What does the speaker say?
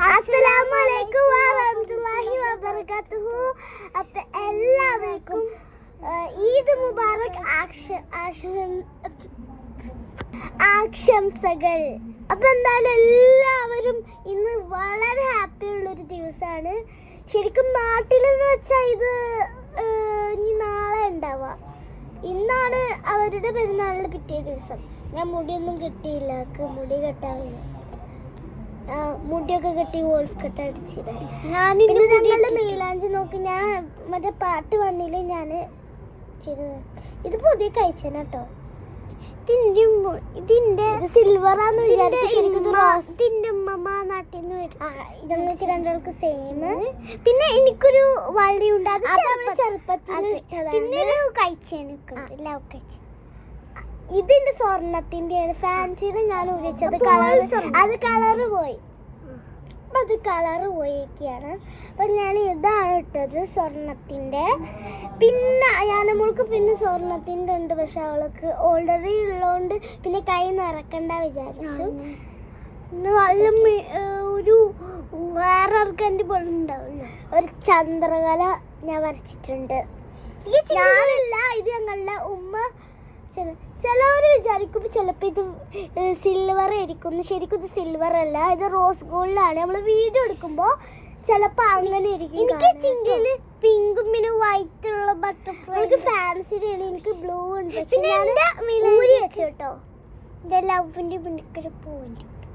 അസ്സലാമലൈക്കും വറഹ്മത്തുള്ളാഹി വബറകാതുഹു. അപ്പോൾ എല്ലാവർക്കും ഈദ് മുബാറക് ആശംസകൾ. അപ്പോൾ എന്തായാലും എല്ലാവരും ഇന്ന് വളരെ ഹാപ്പി ഉള്ളൊരു ദിവസമാണ്. ശരിക്കും നാട്ടിലെന്ന് വെച്ചാൽ ഇത് ഇനി നാളെ ഉണ്ടാവുക. ഇന്നാണ് അവരുടെ പെരുന്നാളിന് പിറ്റേ ദിവസം. ഞാൻ മുടിയൊന്നും കെട്ടിയില്ല, മുടി കെട്ടാവില്ല. മുടിയൊക്കെ കെട്ടി വോൾഫ് കെട്ട് അടിച്ചത്. പിന്നെ ഞങ്ങളുടെ മീലാഞ്ചി നോക്കി ഞാൻ മറ്റേ പാട്ട് വന്നില്ല ഞാൻ ചെയ്തത്. ഇത് പുതിയ കഴിച്ചേന കേട്ടോ. ഇതിന്റെ സിൽവറാന്ന് വിചാരിച്ചു. ശരിക്കും ഇതിന്റെ ഉമ്മ നാട്ടിൽ നിന്ന് ഞങ്ങൾക്ക് രണ്ടാൾക്ക് സെയിം. പിന്നെ എനിക്കൊരു വള്ളി ഉണ്ട്, അത് ചെറുപ്പത്തിൽ പിന്നെ ഒരു കഴിച്ചേന്. ഇതിന്റെ സ്വർണത്തിന്റെയാണ്. ഫാൻസിയുടെ ഞാൻ ഉരിച്ചത് അത് കളറ് പോയി. അത് കളറ് പോയിരിക്കുകയാണ്. അപ്പം ഞാൻ ഇതാണ് ഇട്ടത് സ്വർണത്തിൻ്റെ. പിന്നെ ഞാനമ്മൾക്ക് പിന്നെ സ്വർണത്തിൻ്റെ ഉണ്ട്, പക്ഷെ അവൾക്ക് ഓൾറെഡി ഉള്ളതുകൊണ്ട് പിന്നെ കൈ നിറക്കണ്ട വിചാരിച്ചു. ഒരു വേറെ ആർക്കെൻ്റെ പോലെ ഉണ്ടാവില്ല, ഒരു ചന്ദ്രകല ഞാൻ വരച്ചിട്ടുണ്ട്. ഞാനല്ല, ഇത് ഞങ്ങളുടെ ഉമ്മ. ചിലവർ വിചാരിക്കും ചിലപ്പോൾ ഇത് സിൽവർ ആയിരിക്കും. ശരിക്കും ഇത് സിൽവർ അല്ല, ഇത് റോസ് ഗോൾഡാണ്. നമ്മൾ വീഡിയോ എടുക്കുമ്പോൾ ചിലപ്പോൾ അങ്ങനെ ഇരിക്കും. എനിക്ക് ചിങ്കില് പിങ്കും പിന്നെ വൈറ്റ് ഉള്ള ബട്ടർഫ്ലൈ. എനിക്ക് ഫാൻസിയാണ്, എനിക്ക് ബ്ലൂ ഉണ്ട്. പിന്നെ ഊരി വെച്ചു കേട്ടോ. ഇത് ലവിൻ്റെ പിന്നിക്കൊരു പൂവിൻ്റെ